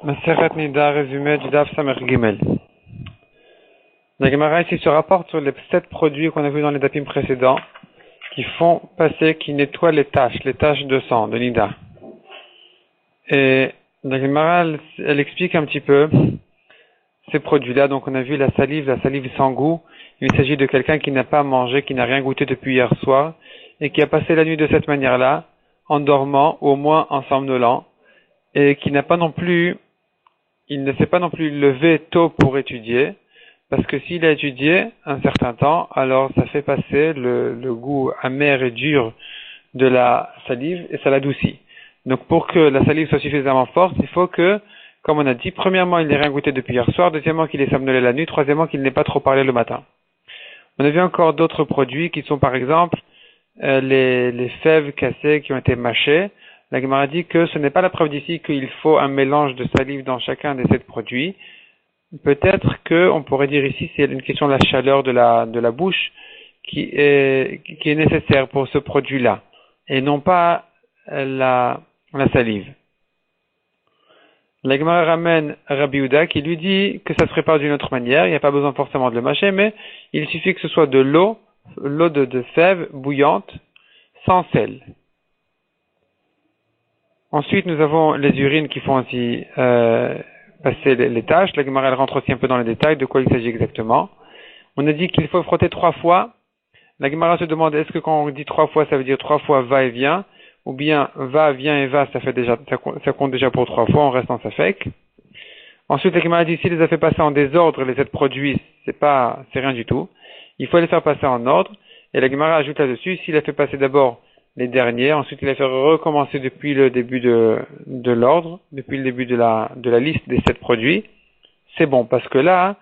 Maseret Nida, résumé du Daf Samer Gimel. La Gemara ici se rapporte sur les 7 produits qu'on a vus dans les dapim précédents, qui font passer, qui nettoient les taches de sang, de Nida. Et la Gemara, elle explique un petit peu ces produits-là. Donc on a vu la salive sans goût. Il s'agit de quelqu'un qui n'a pas mangé, qui n'a rien goûté depuis hier soir, et qui a passé la nuit de cette manière-là, en dormant, ou au moins en somnolant, et qui n'a pas non plus, il ne s'est pas non plus levé tôt pour étudier, parce que s'il a étudié un certain temps, alors ça fait passer le goût amer et dur de la salive et ça l'adoucit. Donc pour que la salive soit suffisamment forte, il faut que, comme on a dit, premièrement, il n'ait rien goûté depuis hier soir, deuxièmement, qu'il ait somnolé la nuit, troisièmement, qu'il n'ait pas trop parlé le matin. On a vu encore d'autres produits qui sont par exemple les fèves cassées qui ont été mâchées. La Gemara dit que ce n'est pas la preuve d'ici qu'il faut un mélange de salive dans chacun des 7 produits. Peut-être qu'on pourrait dire ici c'est une question de la chaleur de la bouche qui est nécessaire pour ce produit-là et non pas la salive. La Gemara ramène Rabbi Yehuda qui lui dit que ça se prépare d'une autre manière, il n'y a pas besoin forcément de le mâcher, mais il suffit que ce soit de l'eau de fèves bouillante sans sel. Ensuite, nous avons les urines qui font aussi passer les taches. La Gemara elle rentre aussi un peu dans les détails de quoi il s'agit exactement. On a dit qu'il faut frotter 3 fois. La Gemara se demande est-ce que quand on dit 3 fois, ça veut dire 3 fois va et vient, ou bien va, vient et va, ça compte déjà pour 3 fois, on reste en safek. Ensuite, la Gemara dit s'il les a fait passer en désordre, les 7 produits, c'est rien du tout. Il faut les faire passer en ordre. Et la Gemara ajoute là-dessus, s'il a fait passer d'abord les derniers, ensuite il a fait recommencer depuis le début de l'ordre, depuis le début de la liste des 7 produits, c'est bon, parce que là,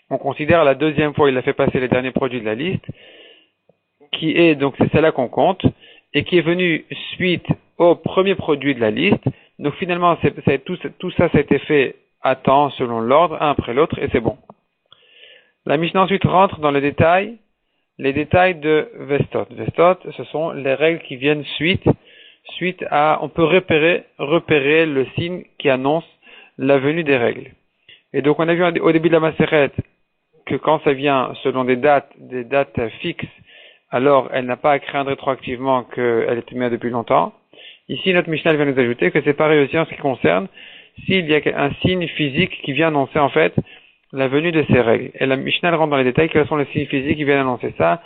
on considère la deuxième fois il a fait passer les derniers produits de la liste, qui est, donc c'est celle-là qu'on compte, et qui est venue suite au premier produit de la liste, donc finalement tout ça a été fait à temps, selon l'ordre, un après l'autre, et c'est bon. La Mishnah ensuite rentre dans les détails de Vestot. Vestot, ce sont les règles qui viennent suite à, on peut repérer le signe qui annonce la venue des règles. Et donc on a vu au début de la Maseret que quand ça vient selon des dates fixes, alors elle n'a pas à craindre rétroactivement qu'elle était mise depuis longtemps. Ici, notre Mishnah vient nous ajouter que c'est pareil aussi en ce qui concerne s'il y a un signe physique qui vient annoncer en fait la venue de ces règles. Et la Mishnah rentre dans les détails, quels sont les signes physiques qui viennent annoncer ça,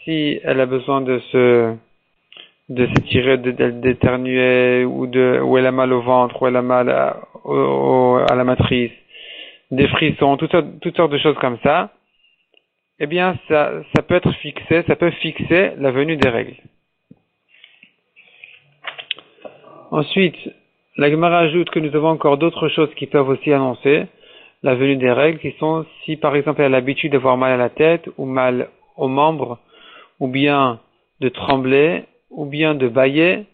si elle a besoin de s'étirer, d'éternuer, ou elle a mal au ventre, ou elle a mal à la matrice, des frissons, toutes sortes de choses comme ça, eh bien, ça peut être fixé, ça peut fixer la venue des règles. Ensuite, la Gemara ajoute que nous avons encore d'autres choses qui peuvent aussi annoncer la venue des règles, qui sont si par exemple elle a l'habitude d'avoir mal à la tête, ou mal aux membres, ou bien de trembler, ou bien de bâiller,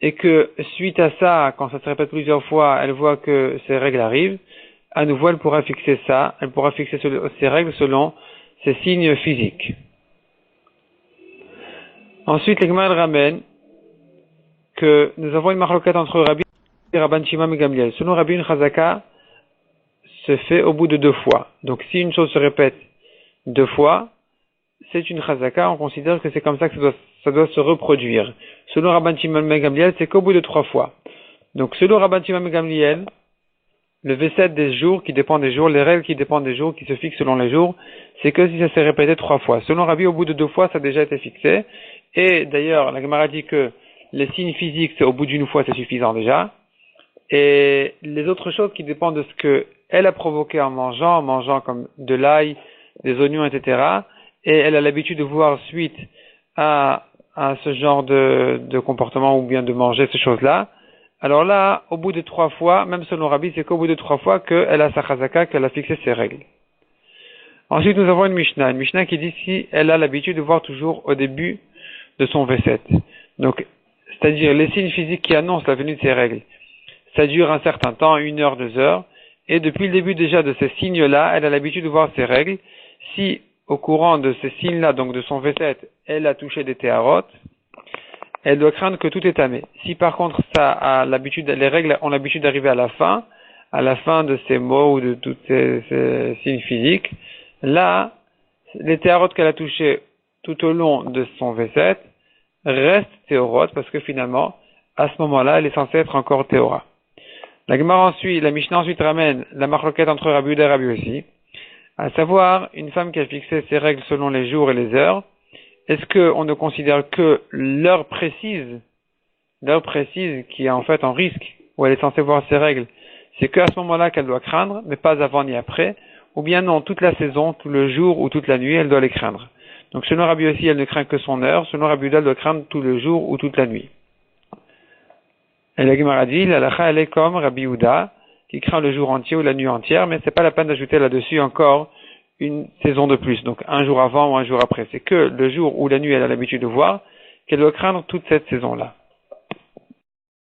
et que suite à ça, quand ça se répète plusieurs fois, elle voit que ces règles arrivent, à nouveau elle pourra fixer ces règles selon ces signes physiques. Ensuite, l'Egma ramène que nous avons une marloquette entre Rabbi et Rabban Shimon et Gamliel. Selon Rabbi, une chazaka se fait au bout de 2 fois. Donc si une chose se répète 2 fois, c'est une chazaka, on considère que c'est comme ça que ça doit se reproduire. Selon Rabban Shimon et Gamliel, c'est qu'au bout de 3 fois. Donc selon Rabban Shimon et Gamliel, le V7 des jours qui dépend des jours, les règles qui dépendent des jours, qui se fixent selon les jours, c'est que si ça s'est répété 3 fois. Selon Rabbi, au bout de 2 fois, ça a déjà été fixé. Et d'ailleurs, la Gemara dit que les signes physiques, c'est au bout d'une fois, c'est suffisant déjà. Et les autres choses qui dépendent de ce que elle a provoqué en mangeant comme de l'ail, des oignons, etc. Et elle a l'habitude de voir suite à ce genre de comportement ou bien de manger ces choses-là. Alors là, au bout de 3 fois, même selon Rabbi, c'est qu'au bout de 3 fois qu'elle a sa chazaka, qu'elle a fixé ses règles. Ensuite, nous avons une Mishnah qui dit si elle a l'habitude de voir toujours au début de son V7. Donc, c'est-à-dire les signes physiques qui annoncent la venue de ces règles. Ça dure un certain temps, 1 heure, 2 heures, et depuis le début déjà de ces signes-là, elle a l'habitude de voir ces règles. Si, au courant de ces signes-là, donc de son V7, elle a touché des théarotes, elle doit craindre que tout est tamé. Si par contre les règles ont l'habitude d'arriver à la fin, à la fin de ces mots ou de tous ces signes physiques, là, les théarotes qu'elle a touchées tout au long de son V7 restent théorotes parce que finalement, à ce moment-là, elle est censée être encore théora. La Mishnah ensuite ramène la marloquette entre Rabbi Yehuda et Rabbi Yossi, à savoir, une femme qui a fixé ses règles selon les jours et les heures, est-ce qu'on ne considère que l'heure précise qui est en fait en risque, où elle est censée voir ses règles, c'est qu'à ce moment-là qu'elle doit craindre, mais pas avant ni après, ou bien non, toute la saison, tout le jour ou toute la nuit, elle doit les craindre. Donc selon Rabbi Yossi, elle ne craint que son heure, selon Rabbi Yehuda, elle doit craindre tout le jour ou toute la nuit. Et la Gemara dit, l'alacha elle est comme Rabbi Yehuda, qui craint le jour entier ou la nuit entière, mais c'est pas la peine d'ajouter là-dessus encore une saison de plus, donc un jour avant ou un jour après. C'est que le jour où la nuit elle a l'habitude de voir, qu'elle doit craindre toute cette saison-là.